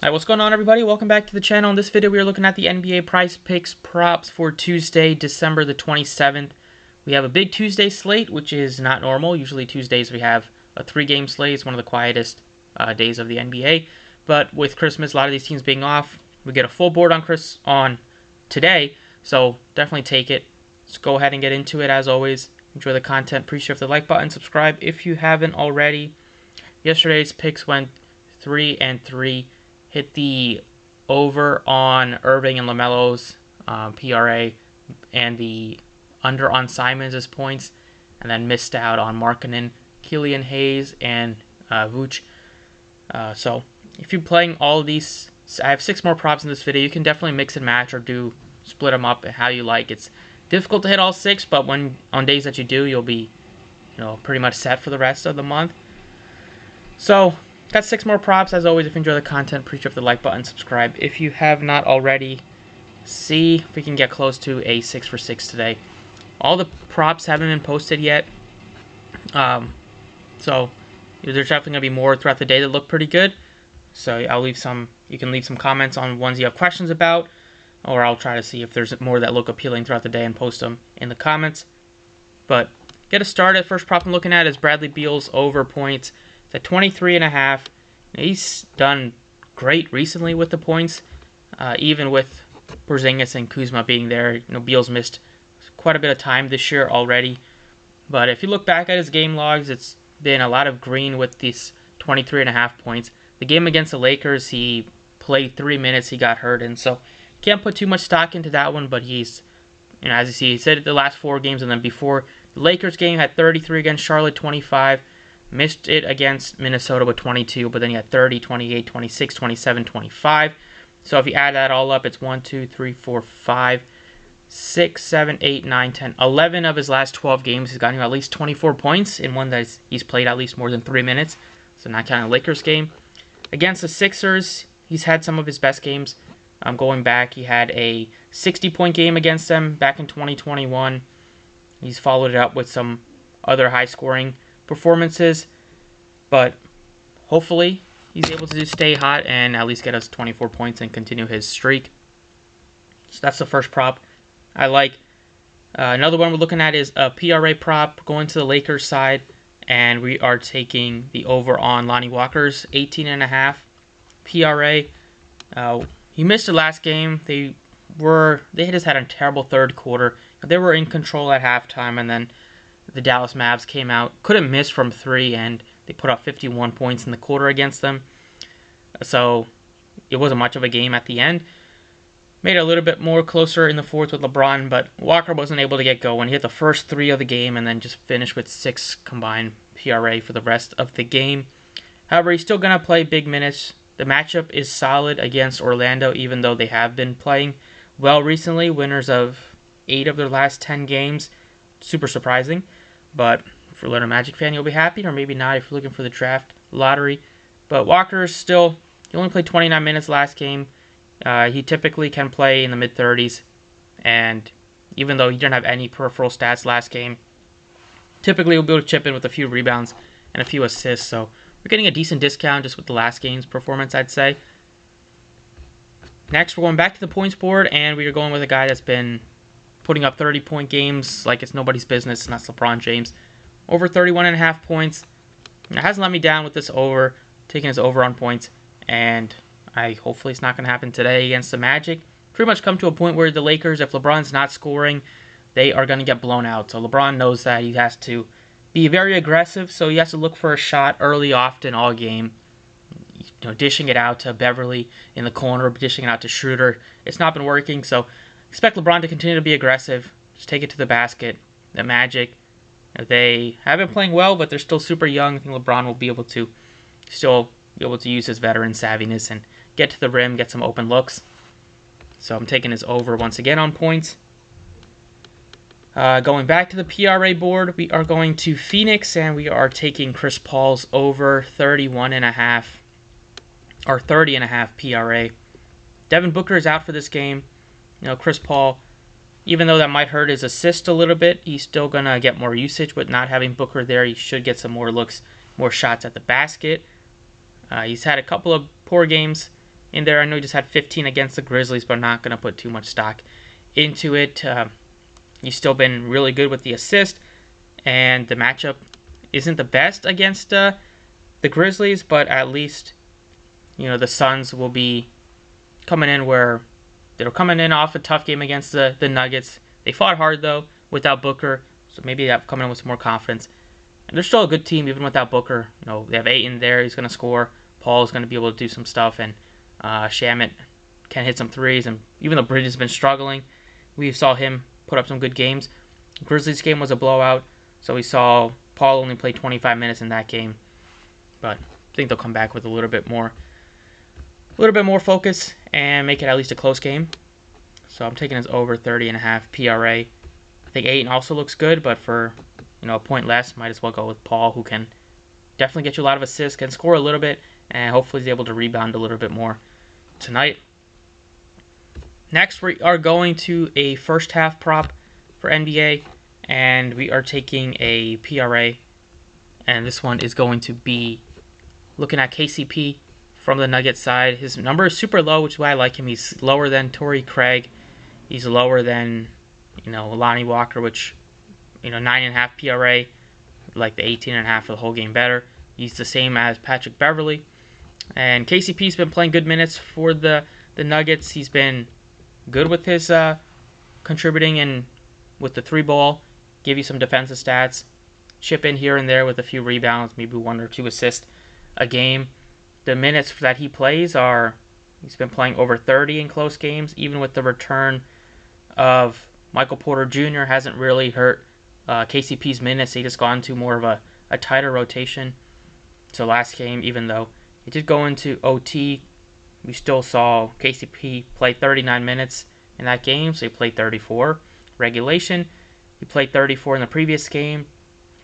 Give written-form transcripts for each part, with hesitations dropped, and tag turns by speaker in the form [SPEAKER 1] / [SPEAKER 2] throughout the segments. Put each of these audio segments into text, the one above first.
[SPEAKER 1] Alright, what's going on, everybody? Welcome back to the channel. In this video, we are looking at the NBA PrizePicks props for Tuesday, December the 27th. We have a big Tuesday slate, which is not normal. Usually Tuesdays we have a 3-game slate. It's one of the quietest days of the NBA. But with Christmas, a lot of these teams being off, we get a full board on today. So definitely take it. Let's go ahead and get into it. As always, enjoy the content. Please hit the like button, subscribe if you haven't already. Yesterday's picks went 3-3. Hit the over on Irving and LaMelo's PRA and the under on Simons' points, and then missed out on Markkanen, Killian Hayes, and Vooch. So if you're playing all of these, I have 6 more props in this video. You can definitely mix and match or split them up how you like. It's difficult to hit all 6, but on days that you do, you'll be pretty much set for the rest of the month. So got 6 more props. As always, if you enjoy the content, please hit the like button, subscribe if you have not already. See if we can get close to a 6 for 6 today. All the props haven't been posted yet, so there's definitely going to be more throughout the day that look pretty good. So I'll leave some. You can leave some comments on ones you have questions about, or I'll try to see if there's more that look appealing throughout the day and post them in the comments. But get us started. First prop I'm looking at is Bradley Beal's over points. It's at 23.5. He's done great recently with the points, even with Porzingis and Kuzma being there. Beal's missed quite a bit of time this year already. But if you look back at his game logs, it's been a lot of green with these 23.5 points. The game against the Lakers, he played 3 minutes, he got hurt, and so can't put too much stock into that one. But he's, as you see, he said the last 4 games, and then before the Lakers game had 33 against Charlotte, 25. Missed it against Minnesota with 22, but then he had 30, 28, 26, 27, 25. So if you add that all up, it's 1, 2, 3, 4, 5, 6, 7, 8, 9, 10, 11 of his last 12 games. He's gotten at least 24 points in one that he's played at least more than 3 minutes. So not counting the Lakers game. Against the Sixers, he's had some of his best games. Going back, he had a 60-point game against them back in 2021. He's followed it up with some other high-scoring performances, but hopefully he's able to stay hot and at least get us 24 points and continue his streak. So that's the first prop I like. Another one we're looking at is a PRA prop going to the Lakers side, and we are taking the over on Lonnie Walker's 18.5 PRA. He missed the last game. They just had a terrible third quarter. They were in control at halftime, and then the Dallas Mavs came out, couldn't miss from 3, and they put up 51 points in the quarter against them. So it wasn't much of a game at the end. Made it a little bit more closer in the fourth with LeBron, but Walker wasn't able to get going. He hit the first 3 of the game and then just finished with 6 combined PRA for the rest of the game. However, he's still going to play big minutes. The matchup is solid against Orlando, even though they have been playing well recently. Winners of 8 of their last 10 games. Super surprising, but if you're a Orlando Magic fan, you'll be happy, or maybe not if you're looking for the draft lottery. But Walker is still, he only played 29 minutes last game. He typically can play in the mid-30s, and even though he didn't have any peripheral stats last game, typically he'll be able to chip in with a few rebounds and a few assists. So we're getting a decent discount just with the last game's performance, I'd say. Next, we're going back to the points board, and we are going with a guy that's been putting up 30-point games like it's nobody's business, and that's LeBron James. Over 31.5 points. It hasn't let me down with this over, taking his over on points, and hopefully it's not going to happen today against the Magic. Pretty much come to a point where the Lakers, if LeBron's not scoring, they are going to get blown out. So LeBron knows that he has to be very aggressive, so he has to look for a shot early, often, all game. Dishing it out to Beverly in the corner, dishing it out to Schroeder. It's not been working, so expect LeBron to continue to be aggressive. Just take it to the basket. The Magic, they have been playing well, but they're still super young. I think LeBron will be able to use his veteran savviness and get to the rim, get some open looks. So I'm taking his over once again on points. Going back to the PRA board, we are going to Phoenix, and we are taking Chris Paul's over 31.5 or 30.5 PRA. Devin Booker is out for this game. Chris Paul, even though that might hurt his assist a little bit, he's still going to get more usage. But not having Booker there, he should get some more looks, more shots at the basket. He's had a couple of poor games in there. I know he just had 15 against the Grizzlies, but I'm not going to put too much stock into it. He's still been really good with the assist, and the matchup isn't the best against the Grizzlies, but at least the Suns will be coming in where they're coming in off a tough game against the Nuggets. They fought hard though without Booker, so maybe they're coming in with some more confidence. And they're still a good team even without Booker. They have Ayton there; he's going to score. Paul is going to be able to do some stuff, and Shamet can hit some threes. And even though Bridges has been struggling, we saw him put up some good games. Grizzlies game was a blowout, so we saw Paul only play 25 minutes in that game. But I think they'll come back with a little bit more focus and make it at least a close game. So I'm taking his over 30.5 PRA. I think Ayton also looks good, but for a point less, might as well go with Paul, who can definitely get you a lot of assists, can score a little bit, and hopefully is able to rebound a little bit more tonight. Next, we are going to a first half prop for NBA, and we are taking a PRA, and this one is going to be looking at KCP from the Nuggets side. His number is super low, which is why I like him. He's lower than Torrey Craig. He's lower than Lonnie Walker, which 9.5 PRA, like the 18.5 for the whole game better. He's the same as Patrick Beverley. And KCP's been playing good minutes for the Nuggets. He's been good with his contributing and with the 3-ball, give you some defensive stats, chip in here and there with a few rebounds, maybe 1 or 2 assists a game. The minutes that he plays he's been playing over 30 in close games, even with the return of Michael Porter Jr. hasn't really hurt KCP's minutes. They just gone to more of a tighter rotation. So last game, even though it did go into OT, we still saw KCP play 39 minutes in that game, so he played 34. Regulation, he played 34 in the previous game.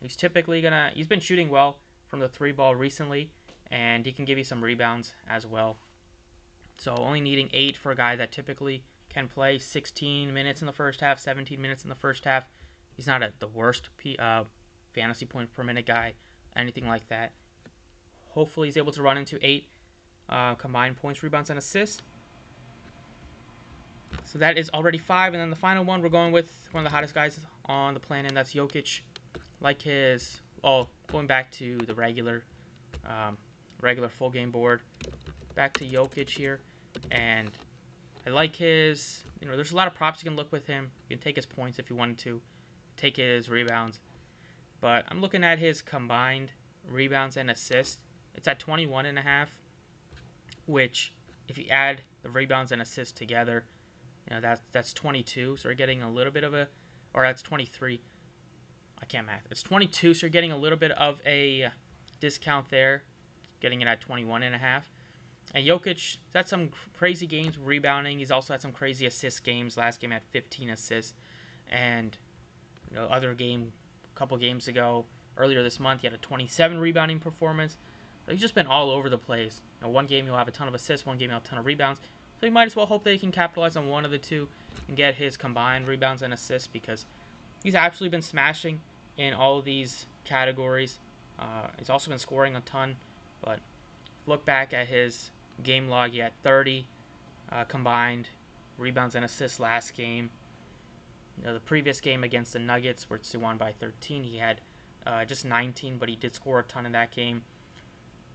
[SPEAKER 1] He's been shooting well from the 3-ball recently, and he can give you some rebounds as well. So only needing 8 for a guy that typically can play 16 minutes in the first half, 17 minutes in the first half. He's not the worst fantasy point per minute guy, anything like that. Hopefully he's able to run into 8 combined points, rebounds, and assists. So that is already 5. And then the final one, we're going with one of the hottest guys on the planet, and that's Jokic. Going back to the regular full game board. Back to Jokic here. And I like his, there's a lot of props you can look with him. You can take his points if you wanted to. Take his rebounds. But I'm looking at his combined rebounds and assists. It's at 21.5, which if you add the rebounds and assists together, that's 22. So we're getting a little bit of that's 23. I can't math. It's 22, so you're getting a little bit of a discount there, getting it at 21.5. And Jokic had some crazy games rebounding. He's also had some crazy assist games. Last game had 15 assists, and other game, a couple games ago, earlier this month, he had a 27 rebounding performance. But he's just been all over the place. One game he'll have a ton of assists, one game he'll have a ton of rebounds. So you might as well hope that he can capitalize on one of the two and get his combined rebounds and assists, because he's actually been smashing in all of these categories. He's also been scoring a ton, but look back at his game log, he had 30 combined rebounds and assists last game. The previous game against the Nuggets, where they won by 13, he had just 19, but he did score a ton in that game.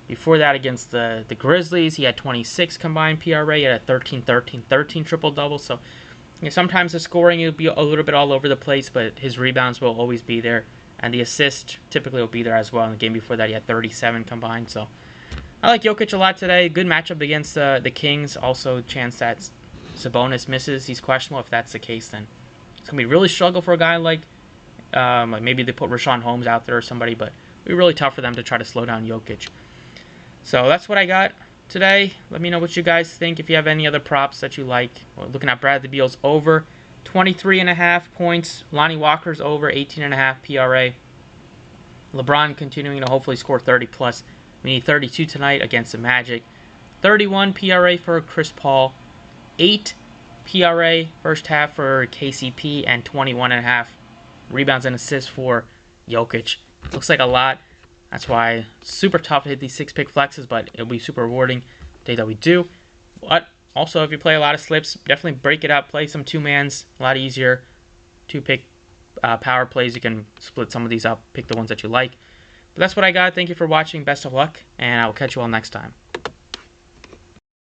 [SPEAKER 1] Before that, against the Grizzlies, he had 26 combined PRA. He had a 13-13-13 triple-double. So sometimes the scoring will be a little bit all over the place, but his rebounds will always be there. And the assist typically will be there as well. In the game before that, he had 37 combined. So I like Jokic a lot today. Good matchup against the Kings. Also, chance that Sabonis misses. He's questionable. If that's the case, then it's going to be really struggle for a guy like maybe they put Rashawn Holmes out there or somebody, but it'll be really tough for them to try to slow down Jokic. So that's what I got today. Let me know what you guys think. If you have any other props that you like. We're looking at Bradley Beal's over 23.5 points. Lonnie Walker's over 18.5 PRA. LeBron continuing to hopefully score 30 plus. We need 32 tonight against the Magic. 31 PRA for Chris Paul. 8 PRA first half for KCP, and 21.5 rebounds and assists for Jokic. Looks like a lot. That's why it's super tough to hit these 6-pick flexes, but it'll be super rewarding the day that we do. But also, if you play a lot of slips, definitely break it up. Play some two-mans. A lot easier. Two-pick power plays. You can split some of these up. Pick the ones that you like. But that's what I got. Thank you for watching. Best of luck. And I will catch you all next time.